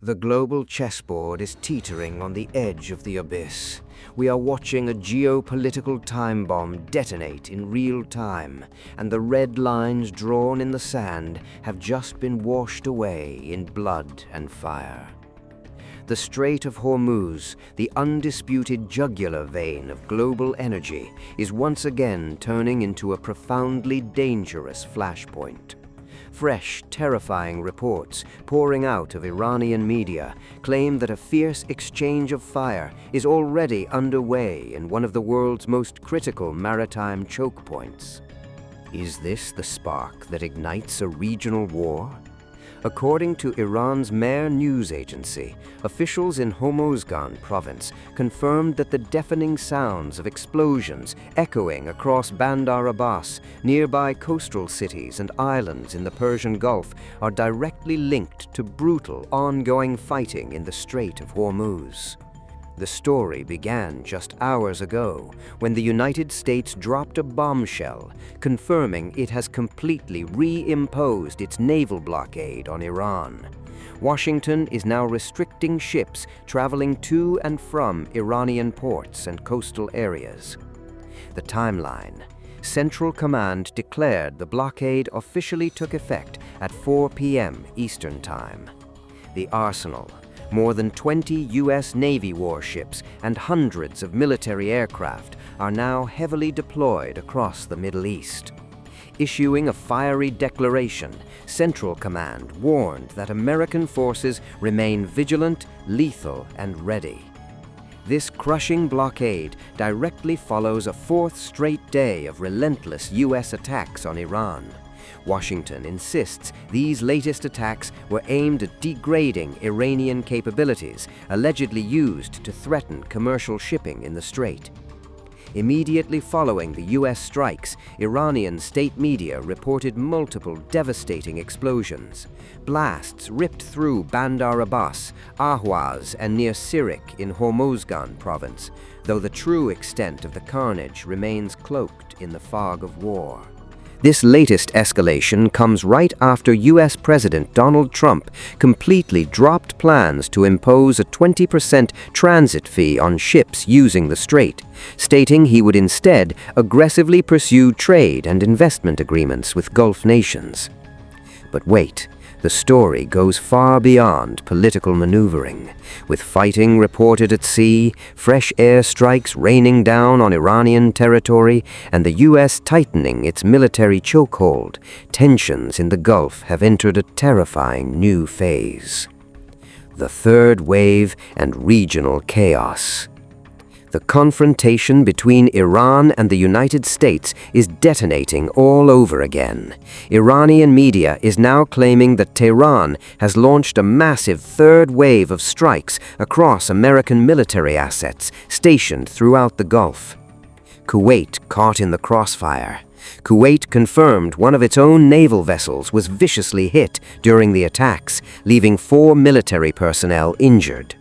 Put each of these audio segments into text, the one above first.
The global chessboard is teetering on the edge of the abyss. We are watching a geopolitical time bomb detonate in real time, and the red lines drawn in the sand have just been washed away in blood and fire. The Strait of Hormuz, the undisputed jugular vein of global energy, is once again turning into a profoundly dangerous flashpoint. Fresh, terrifying reports pouring out of Iranian media claim that a fierce exchange of fire is already underway in one of the world's most critical maritime choke points. Is this the spark that ignites a regional war? According to Iran's Mehr news agency, officials in Hormozgan province confirmed that the deafening sounds of explosions echoing across Bandar Abbas, nearby coastal cities and islands in the Persian Gulf, are directly linked to brutal, ongoing fighting in the Strait of Hormuz. The story began just hours ago when the United States dropped a bombshell confirming it has completely reimposed its naval blockade on Iran. Washington is now restricting ships traveling to and from Iranian ports and coastal areas. The timeline. Central Command declared the blockade officially took effect at 4 p.m. Eastern Time. The arsenal. More than 20 U.S. Navy warships and hundreds of military aircraft are now heavily deployed across the Middle East. Issuing a fiery declaration, Central Command warned that American forces remain vigilant, lethal, and ready. This crushing blockade directly follows a fourth straight day of relentless U.S. attacks on Iran. Washington insists these latest attacks were aimed at degrading Iranian capabilities, allegedly used to threaten commercial shipping in the strait. Immediately following the U.S. strikes, Iranian state media reported multiple devastating explosions. Blasts ripped through Bandar Abbas, Ahwaz, and near Sirik in Hormozgan province, though the true extent of the carnage remains cloaked in the fog of war. This latest escalation comes right after U.S. President Donald Trump completely dropped plans to impose a 20% transit fee on ships using the strait, stating he would instead aggressively pursue trade and investment agreements with Gulf nations. But wait, the story goes far beyond political maneuvering. With fighting reported at sea, fresh airstrikes raining down on Iranian territory, and the U.S. tightening its military chokehold, tensions in the Gulf have entered a terrifying new phase. The third wave and regional chaos. The confrontation between Iran and the United States is detonating all over again. Iranian media is now claiming that Tehran has launched a massive third wave of strikes across American military assets stationed throughout the Gulf. Kuwait caught in the crossfire. Kuwait confirmed one of its own naval vessels was viciously hit during the attacks, leaving 4 military personnel injured.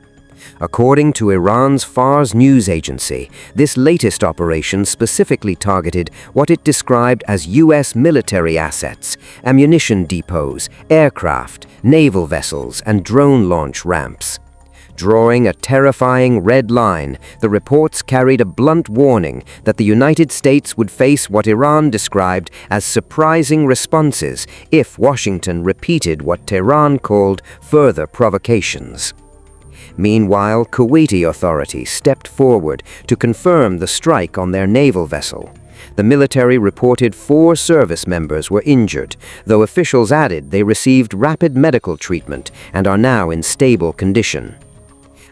According to Iran's Fars news agency, this latest operation specifically targeted what it described as U.S. military assets, ammunition depots, aircraft, naval vessels, and drone launch ramps. Drawing a terrifying red line, the reports carried a blunt warning that the United States would face what Iran described as surprising responses if Washington repeated what Tehran called further provocations. Meanwhile, Kuwaiti authorities stepped forward to confirm the strike on their naval vessel. The military reported 4 service members were injured, though officials added they received rapid medical treatment and are now in stable condition.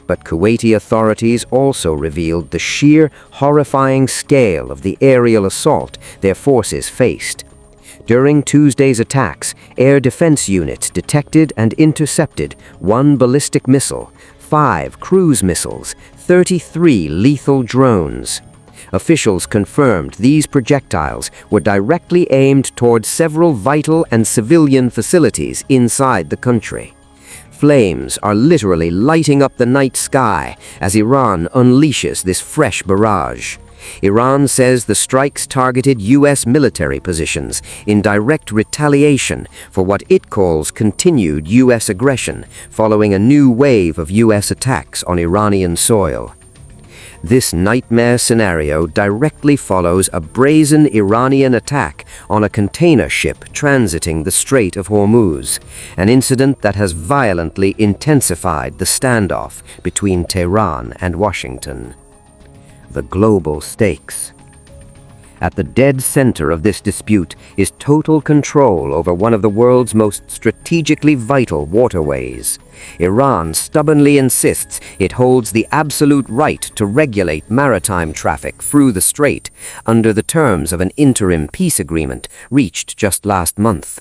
But Kuwaiti authorities also revealed the sheer, horrifying scale of the aerial assault their forces faced. During Tuesday's attacks, air defense units detected and intercepted 1 ballistic missile, 5 cruise missiles, 33 lethal drones. Officials confirmed these projectiles were directly aimed towards several vital and civilian facilities inside the country. Flames are literally lighting up the night sky as Iran unleashes this fresh barrage. Iran says the strikes targeted U.S. military positions in direct retaliation for what it calls continued U.S. aggression following a new wave of U.S. attacks on Iranian soil. This nightmare scenario directly follows a brazen Iranian attack on a container ship transiting the Strait of Hormuz, an incident that has violently intensified the standoff between Tehran and Washington. The global stakes. At the dead center of this dispute is total control over one of the world's most strategically vital waterways. Iran stubbornly insists it holds the absolute right to regulate maritime traffic through the strait under the terms of an interim peace agreement reached just last month.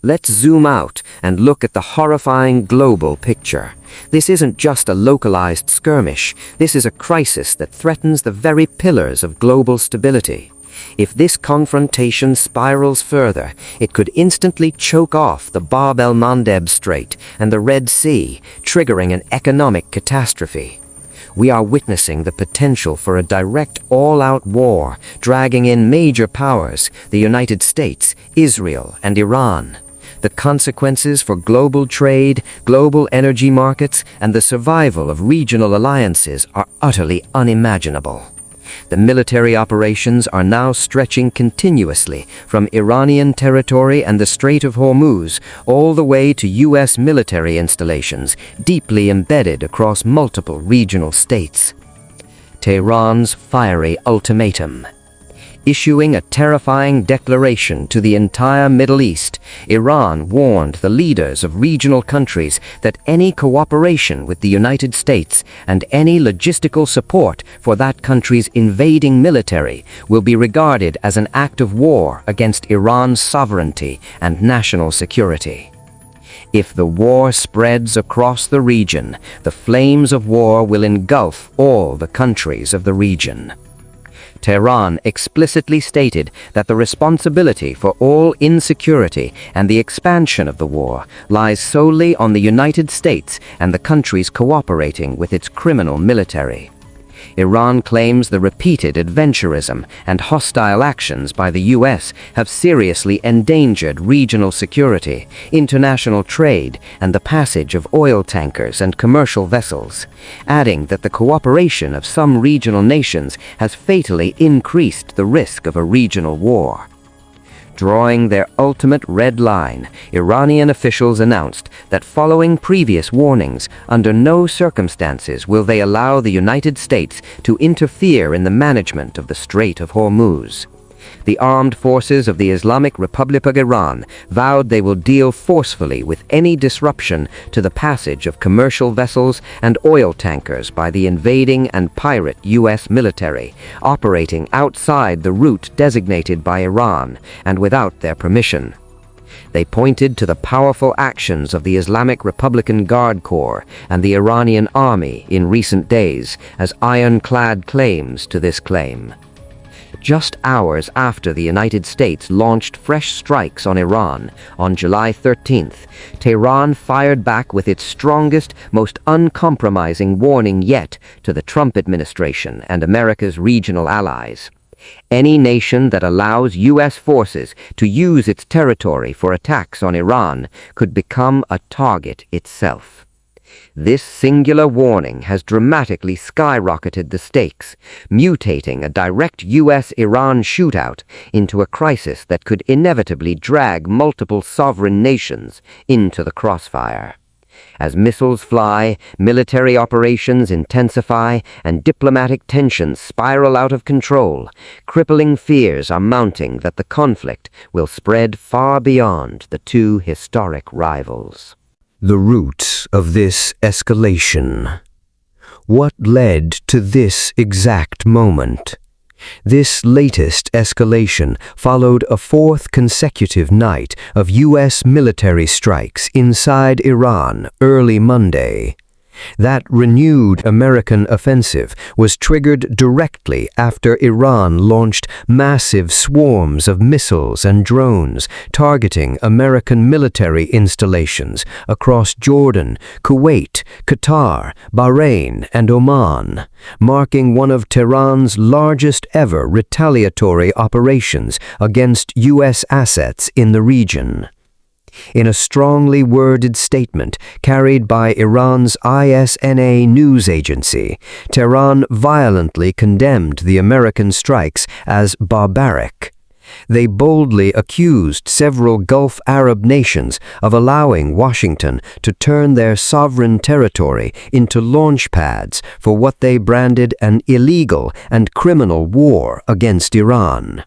Let's zoom out and look at the horrifying global picture. This isn't just a localized skirmish. This is a crisis that threatens the very pillars of global stability. If this confrontation spirals further, it could instantly choke off the Bab el-Mandeb Strait and the Red Sea, triggering an economic catastrophe. We are witnessing the potential for a direct all-out war, dragging in major powers, the United States, Israel, and Iran. The consequences for global trade, global energy markets, and the survival of regional alliances are utterly unimaginable. The military operations are now stretching continuously from Iranian territory and the Strait of Hormuz all the way to U.S. military installations deeply embedded across multiple regional states. Tehran's fiery ultimatum. Issuing a terrifying declaration to the entire Middle East, Iran warned the leaders of regional countries that any cooperation with the United States and any logistical support for that country's invading military will be regarded as an act of war against Iran's sovereignty and national security. If the war spreads across the region, the flames of war will engulf all the countries of the region. Tehran explicitly stated that the responsibility for all insecurity and the expansion of the war lies solely on the United States and the countries cooperating with its criminal military. Iran claims the repeated adventurism and hostile actions by the U.S. have seriously endangered regional security, international trade, and the passage of oil tankers and commercial vessels, adding that the cooperation of some regional nations has fatally increased the risk of a regional war. Drawing their ultimate red line, Iranian officials announced that following previous warnings, under no circumstances will they allow the United States to interfere in the management of the Strait of Hormuz. The armed forces of the Islamic Republic of Iran vowed they will deal forcefully with any disruption to the passage of commercial vessels and oil tankers by the invading and pirate U.S. military, operating outside the route designated by Iran and without their permission. They pointed to the powerful actions of the Islamic Republican Guard Corps and the Iranian army in recent days as ironclad claims to this claim. Just hours after the United States launched fresh strikes on Iran on July 13th, Tehran fired back with its strongest, most uncompromising warning yet to the Trump administration and America's regional allies. Any nation that allows U.S. forces to use its territory for attacks on Iran could become a target itself. This singular warning has dramatically skyrocketed the stakes, mutating a direct U.S.-Iran shootout into a crisis that could inevitably drag multiple sovereign nations into the crossfire. As missiles fly, military operations intensify, and diplomatic tensions spiral out of control, crippling fears are mounting that the conflict will spread far beyond the two historic rivals. The root of this escalation. What led to this exact moment? This latest escalation followed a fourth consecutive night of U.S. military strikes inside Iran early Monday. That renewed American offensive was triggered directly after Iran launched massive swarms of missiles and drones targeting American military installations across Jordan, Kuwait, Qatar, Bahrain, and Oman, marking one of Tehran's largest ever retaliatory operations against U.S. assets in the region. In a strongly worded statement carried by Iran's ISNA news agency, Tehran violently condemned the American strikes as barbaric. They boldly accused several Gulf Arab nations of allowing Washington to turn their sovereign territory into launch pads for what they branded an illegal and criminal war against Iran.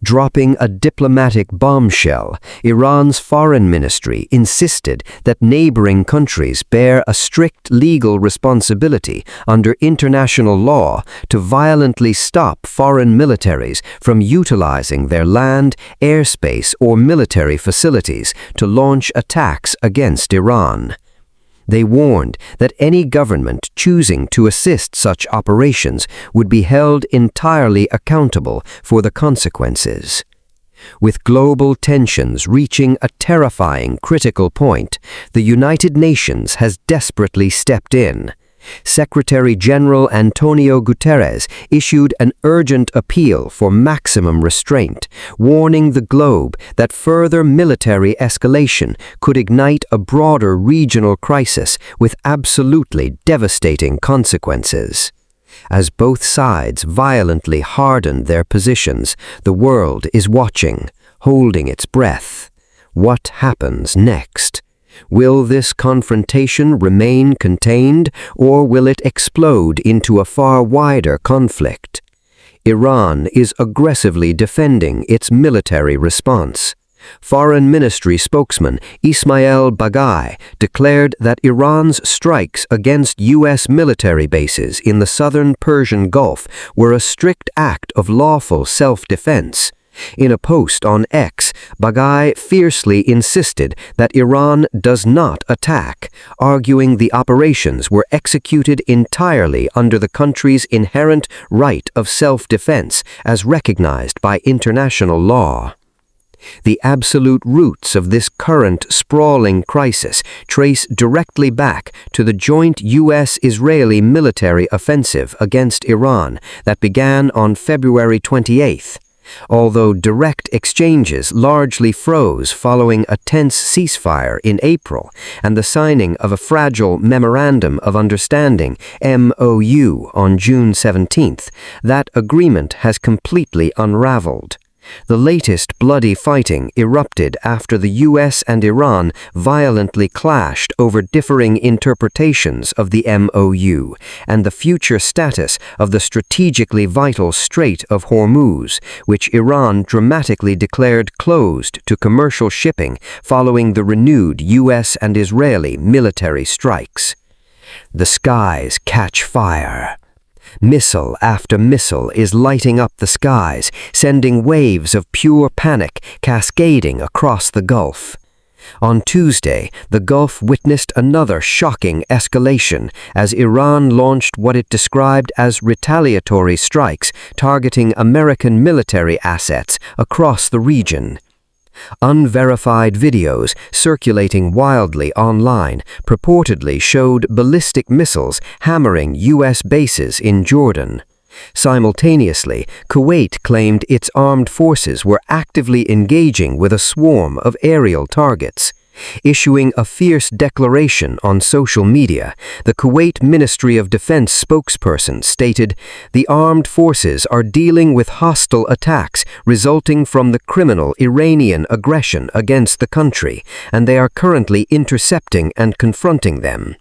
Dropping a diplomatic bombshell, Iran's foreign ministry insisted that neighboring countries bear a strict legal responsibility under international law to violently stop foreign militaries from utilizing their land, airspace, or military facilities to launch attacks against Iran. They warned that any government choosing to assist such operations would be held entirely accountable for the consequences. With global tensions reaching a terrifying critical point, the United Nations has desperately stepped in. Secretary-General Antonio Guterres issued an urgent appeal for maximum restraint, warning the globe that further military escalation could ignite a broader regional crisis with absolutely devastating consequences. As both sides violently hardened their positions, the world is watching, holding its breath. What happens next? Will this confrontation remain contained, or will it explode into a far wider conflict? Iran is aggressively defending its military response. Foreign Ministry spokesman Ismail Baghai declared that Iran's strikes against U.S. military bases in the southern Persian Gulf were a strict act of lawful self-defense. In a post on X, Baghai fiercely insisted that Iran does not attack, arguing the operations were executed entirely under the country's inherent right of self-defense as recognized by international law. The absolute roots of this current sprawling crisis trace directly back to the joint U.S.-Israeli military offensive against Iran that began on February 28th. Although direct exchanges largely froze following a tense ceasefire in April and the signing of a fragile Memorandum of Understanding (MOU) on June 17th, that agreement has completely unraveled. The latest bloody fighting erupted after the U.S. and Iran violently clashed over differing interpretations of the MOU and the future status of the strategically vital Strait of Hormuz, which Iran dramatically declared closed to commercial shipping following the renewed U.S. and Israeli military strikes. The skies catch fire. Missile after missile is lighting up the skies, sending waves of pure panic cascading across the Gulf. On Tuesday, the Gulf witnessed another shocking escalation as Iran launched what it described as retaliatory strikes targeting American military assets across the region. Unverified videos circulating wildly online purportedly showed ballistic missiles hammering U.S. bases in Jordan. Simultaneously, Kuwait claimed its armed forces were actively engaging with a swarm of aerial targets. Issuing a fierce declaration on social media, the Kuwait Ministry of Defense spokesperson stated, "The armed forces are dealing with hostile attacks resulting from the criminal Iranian aggression against the country, and they are currently intercepting and confronting them."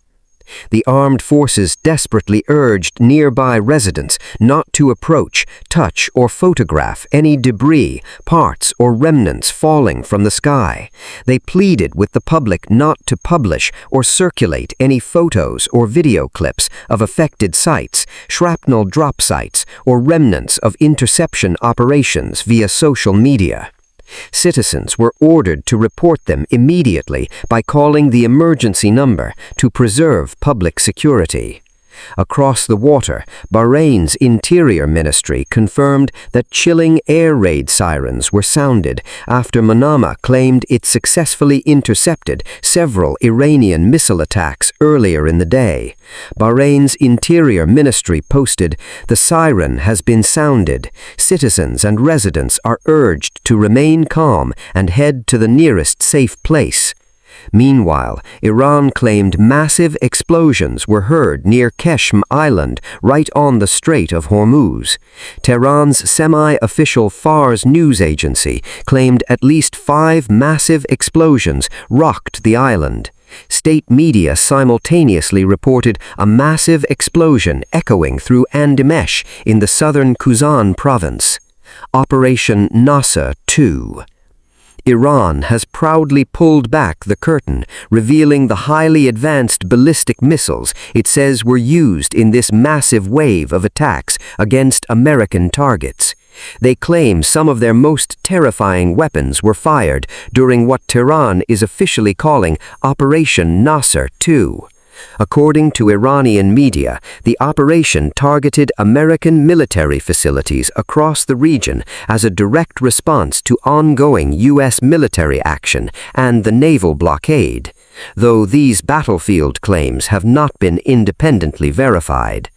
The armed forces desperately urged nearby residents not to approach, touch, or photograph any debris, parts, or remnants falling from the sky. They pleaded with the public not to publish or circulate any photos or video clips of affected sites, shrapnel drop sites, or remnants of interception operations via social media. Citizens were ordered to report them immediately by calling the emergency number to preserve public security. Across the water, Bahrain's Interior Ministry confirmed that chilling air raid sirens were sounded after Manama claimed it successfully intercepted several Iranian missile attacks earlier in the day. Bahrain's Interior Ministry posted, "The siren has been sounded. Citizens and residents are urged to remain calm and head to the nearest safe place." Meanwhile, Iran claimed massive explosions were heard near Keshm Island, right on the Strait of Hormuz. Tehran's semi-official Fars news agency claimed at least 5 massive explosions rocked the island. State media simultaneously reported a massive explosion echoing through Andimesh in the southern Kuzan province. Operation Nasser 2. Iran has proudly pulled back the curtain, revealing the highly advanced ballistic missiles it says were used in this massive wave of attacks against American targets. They claim some of their most terrifying weapons were fired during what Tehran is officially calling Operation Nasser 2. According to Iranian media, the operation targeted American military facilities across the region as a direct response to ongoing U.S. military action and the naval blockade, though these battlefield claims have not been independently verified.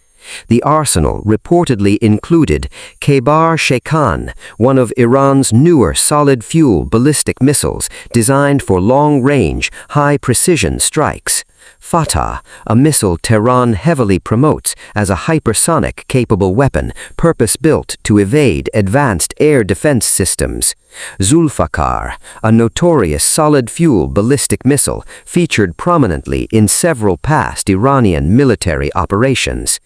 The arsenal reportedly included Khaybar-Sheikhan, one of Iran's newer solid-fuel ballistic missiles designed for long-range, high-precision strikes. Fatah, a missile Tehran heavily promotes as a hypersonic-capable weapon purpose-built to evade advanced air defense systems. Zulfikar, a notorious solid-fuel ballistic missile, featured prominently in several past Iranian military operations.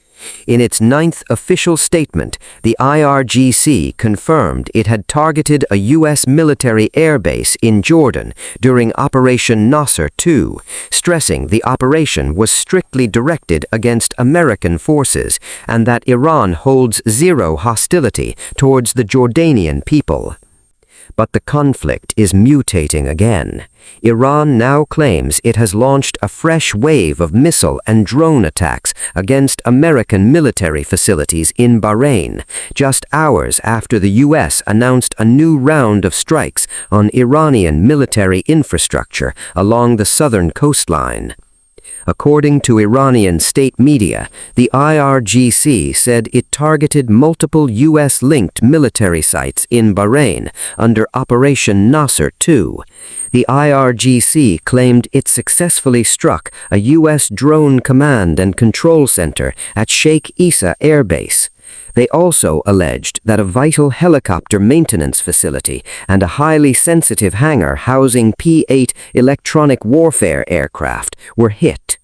In its 9th official statement, the IRGC confirmed it had targeted a U.S. military airbase in Jordan during Operation Nasser 2, stressing the operation was strictly directed against American forces and that Iran holds zero hostility towards the Jordanian people. But the conflict is mutating again. Iran now claims it has launched a fresh wave of missile and drone attacks against American military facilities in Bahrain, just hours after the U.S. announced a new round of strikes on Iranian military infrastructure along the southern coastline. According to Iranian state media, the IRGC said it targeted multiple U.S.-linked military sites in Bahrain under Operation Nasser 2. The IRGC claimed it successfully struck a U.S. drone command and control center at Sheikh Issa Air Base. They also alleged that a vital helicopter maintenance facility and a highly sensitive hangar housing P-8 electronic warfare aircraft were hit.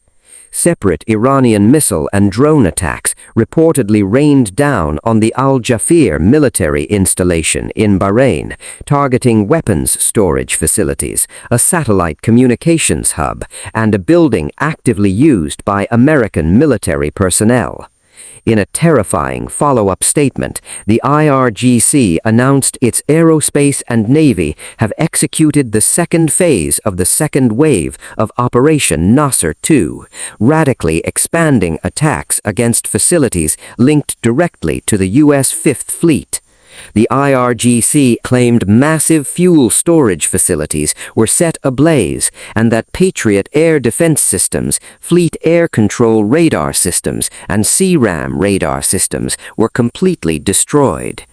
Separate Iranian missile and drone attacks reportedly rained down on the Al Jafir military installation in Bahrain, targeting weapons storage facilities, a satellite communications hub, and a building actively used by American military personnel. In a terrifying follow-up statement, the IRGC announced its aerospace and navy have executed the second phase of the second wave of Operation Nasser 2, radically expanding attacks against facilities linked directly to the U.S. Fifth Fleet. The IRGC claimed massive fuel storage facilities were set ablaze and that Patriot air defense systems, fleet air control radar systems, and CRAM radar systems were completely destroyed.